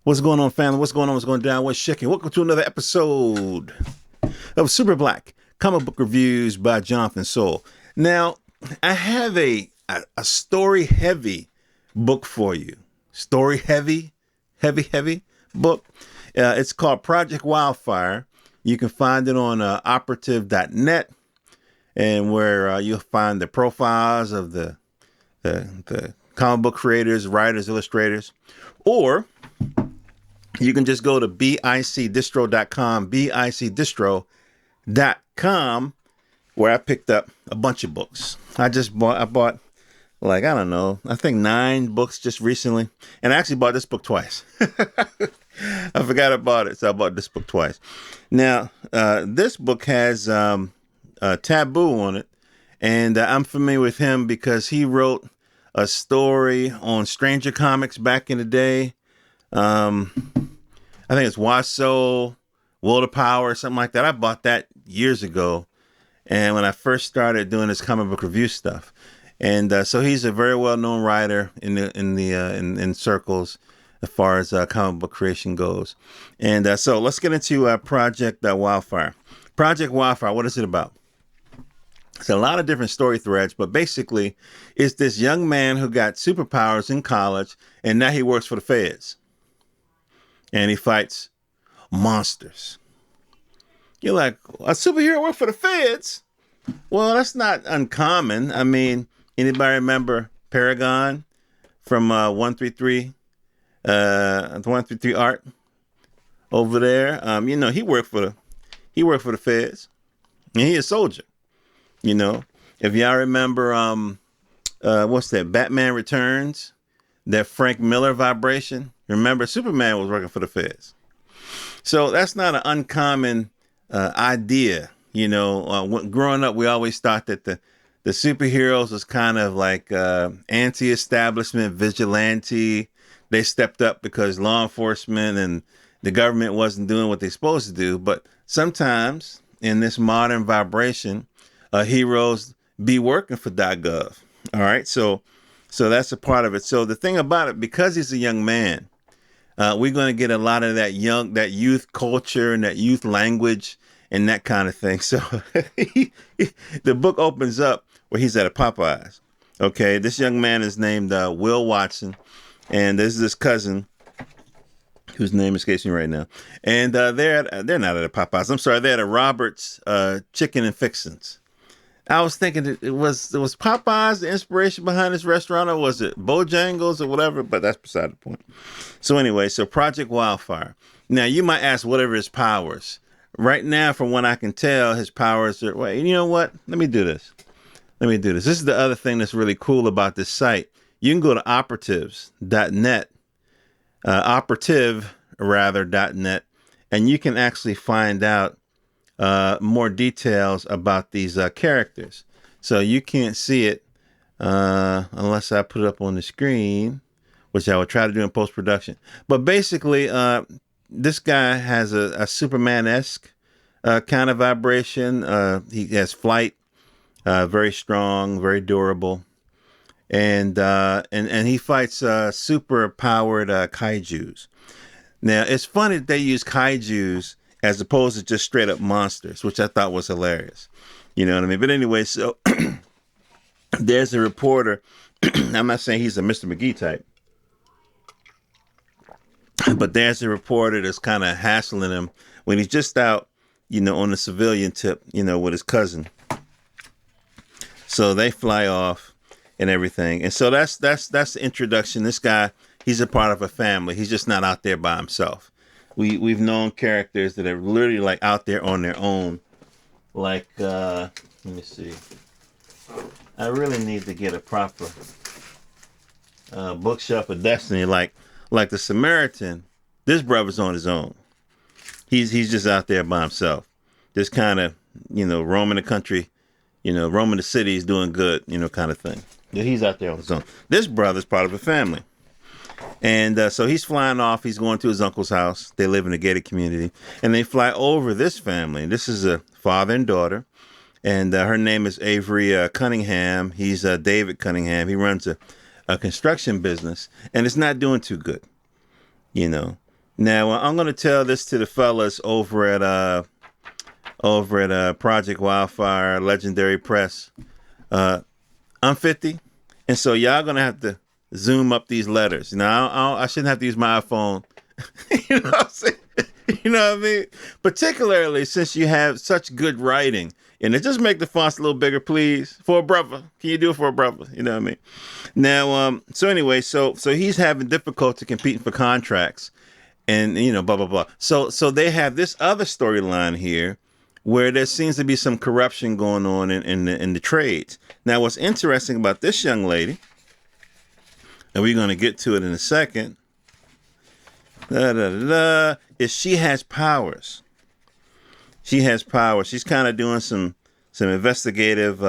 What's going on, family? What's going on? What's going down? What's shaking? Welcome to another episode of Super Black Comic Book Reviews by Jonathan Soul. Now, I have a story heavy book for you. Story heavy book. It's called Project Wildfire. You can find it on operative.net, and where you'll find the profiles of the comic book creators, writers, illustrators, or you can just go to bicdistro.com, bicdistro.com, where I picked up a bunch of books. I bought like, I don't know, I think 9 books just recently. And I actually bought this book twice. I forgot I bought it, so I bought this book twice. Now, this book has Taboo on it. And I'm familiar with him because he wrote a story on Stranger Comics back in the day. I think it's Waso, Will to Power, something like that. I bought that years ago, and when I first started doing this comic book review stuff, and so he's a very well known writer in circles as far as comic book creation goes. And so let's get into Project Wildfire. Project Wildfire. What is it about? It's a lot of different story threads, but basically, it's this young man who got superpowers in college, and now he works for the feds. And he fights monsters. You're like, a superhero work for the feds? Well, that's not uncommon. I mean, anybody remember Paragon from 133? 133 Art over there. He worked for the feds, and he a soldier. You know, if y'all remember, what's that? Batman Returns, that Frank Miller vibration. Remember, Superman was working for the feds. So that's not an uncommon idea. Growing up, we always thought that the superheroes was kind of like anti-establishment, vigilante. They stepped up because law enforcement and the government wasn't doing what they're supposed to do. But sometimes in this modern vibration, heroes be working for .gov. All right, so that's a part of it. So the thing about it, because he's a young man, we're going to get a lot of that youth culture and that youth language and that kind of thing. So the book opens up where he's at a Popeyes. Okay, this young man is named Will Watson, and there's this cousin whose name escapes me right now. And they're not at a Popeyes. I'm sorry, they're at a Robert's Chicken and Fixins. I was thinking it was Popeyes the inspiration behind this restaurant, or was it Bojangles or whatever? But that's beside the point. So anyway, so Project Wildfire. Now you might ask, what are his powers? Right now, from what I can tell, his powers are. Wait, you know what? Let me do this. This is the other thing that's really cool about this site. You can go to operatives.net, operative.net, and you can actually find out more details about these characters. So you can't see it unless I put it up on the screen, which I would try to do in post-production. But basically, this guy has a Superman-esque kind of vibration. He has flight, very strong, very durable. And he fights super-powered kaijus. Now, it's funny that they use kaijus as opposed to just straight up monsters, which I thought was hilarious. You know what I mean? But anyway, so there's a reporter. I'm not saying he's a Mr. McGee type, but there's a reporter that's kind of hassling him when he's just out, on the civilian tip, with his cousin. So they fly off and everything. And so that's the introduction. This guy, he's a part of a family. He's just not out there by himself. We've known characters that are literally like out there on their own. Like, let me see. I really need to get a proper bookshelf of destiny. Like the Samaritan, this brother's on his own. He's just out there by himself. Just kind of, roaming the country, roaming the cities, doing good, kind of thing. Yeah, he's out there on his own. This brother's part of a family. And so he's flying off. He's going to his uncle's house. They live in a gated community. And they fly over this family. This is a father and daughter. And her name is Avery Cunningham. He's David Cunningham. He runs a construction business. And it's not doing too good. Now I'm going to tell this to the fellas over at Project Wildfire, Legendary Press. I'm 50, and so y'all gonna have to zoom up these letters. Now I shouldn't have to use my iPhone. You know what I'm saying? You know what I mean? Particularly since you have such good writing. And it just make the fonts a little bigger, please. For a brother. Can you do it for a brother? You know what I mean? Now, so anyway, so he's having difficulty competing for contracts and blah blah blah. So they have this other storyline here where there seems to be some corruption going on in the trades. Now, what's interesting about this young lady, and we're going to get to it in a second, is she has powers. She has powers. She's kind of doing some investigative,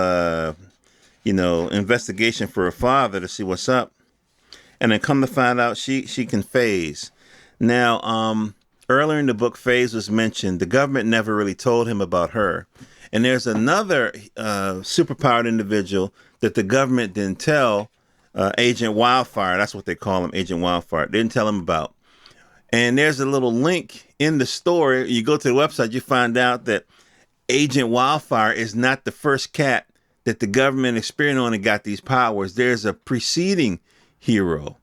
investigation for her father to see what's up, and then come to find out she can phase. Now, earlier in the book, phase was mentioned. The government never really told him about her, and there's another superpowered individual that the government didn't tell. Agent Wildfire. That's what they call him, Agent Wildfire. They didn't tell him about. And there's a little link in the story. You go to the website, you find out that Agent Wildfire is not the first cat that the government experimented on and got these powers. There's a preceding hero.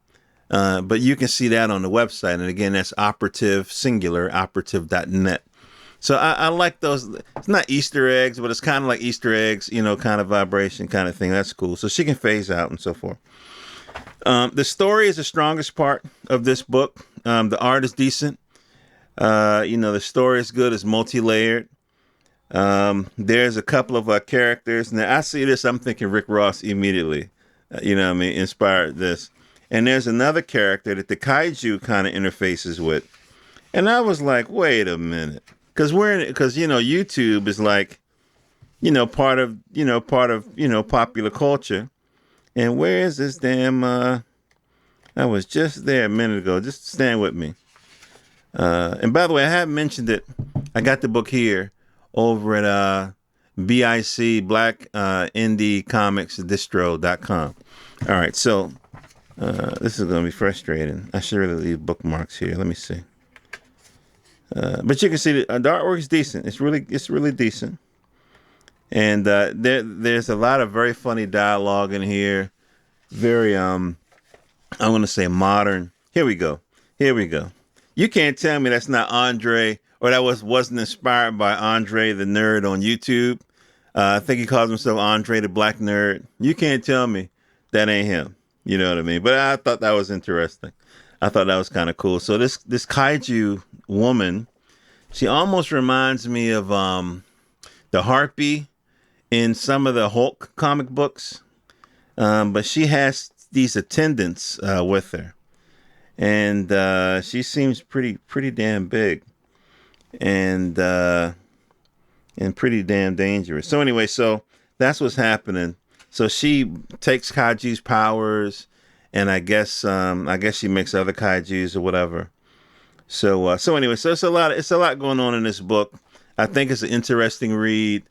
But you can see that on the website. And again, that's operative, singular, operative.net. So I like those. It's not Easter eggs, but it's kind of like Easter eggs, kind of vibration kind of thing. That's cool. So she can phase out and so forth. The story is the strongest part of this book. The art is decent. The story is good. It's multi-layered. There's a couple of characters. Now, I see this, I'm thinking Rick Ross immediately. Inspired this. And there's another character that the kaiju kind of interfaces with. And I was like, wait a minute. Because YouTube is like, part of popular culture. And where is this damn, I was just there a minute ago. Just stand with me. And by the way, I have mentioned it. I got the book here over at BIC, Black Indie Comics Distro.com. All right, so this is going to be frustrating. I should really leave bookmarks here. Let me see. But you can see the artwork is decent. It's really decent. And there's a lot of very funny dialogue in here. Very, I'm going to say modern. Here we go. You can't tell me that's not Andre, or that wasn't inspired by Andre the Nerd on YouTube. I think he calls himself Andre the Black Nerd. You can't tell me that ain't him. You know what I mean? But I thought that was interesting. I thought that was kind of cool. So this kaiju woman, she almost reminds me of the Harpy in some of the Hulk comic books, but she has these attendants with her, and she seems pretty damn big, and pretty damn dangerous. So anyway, so that's what's happening. So she takes kaiju's powers, and I guess she makes other kaijus or whatever. So anyway, so it's a lot going on in this book. I think it's an interesting read.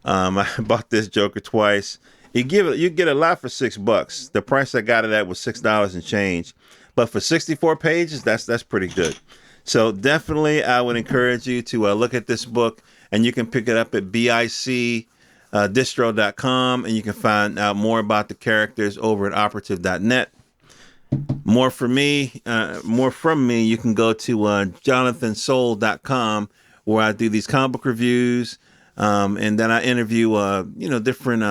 I bought this Joker twice. You get a lot for $6. The price I got it at was $6 and change, but for 64 pages, that's pretty good. So definitely, I would encourage you to look at this book, and you can pick it up at BIC distro.com, and you can find out more about the characters over at operative.net. More from me, you can go to jonathansoul.com, where I do these comic book reviews, and then I interview different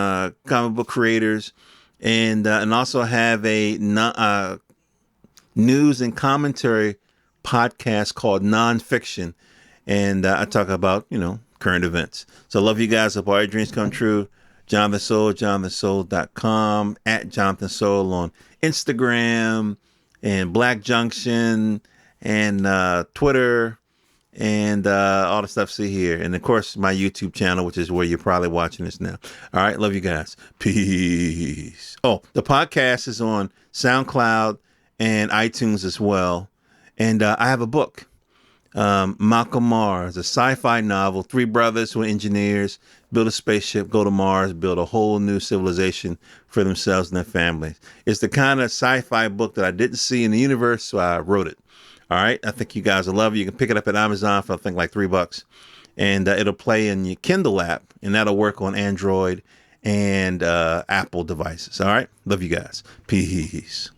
comic book creators, and also have a news and commentary podcast called Nonfiction, and I talk about current events. So I love you guys. Hope all your dreams come true. Jonathan Soul, jonathansoul.com, at Jonathan Soul on Instagram and Black Junction and Twitter and all the stuff see here. And of course, my YouTube channel, which is where you're probably watching this now. All right. Love you guys. Peace. Oh, the podcast is on SoundCloud and iTunes as well. And I have a book. Malcolm Mars, a sci-fi novel. Three brothers who are engineers, build a spaceship, go to Mars, build a whole new civilization for themselves and their families. It's the kind of sci-fi book that I didn't see in the universe, so I wrote it. All right, I think you guys will love it. You can pick it up at Amazon for I think like $3, and it'll play in your Kindle app, and that'll work on Android and Apple devices. All right, love you guys. Peace.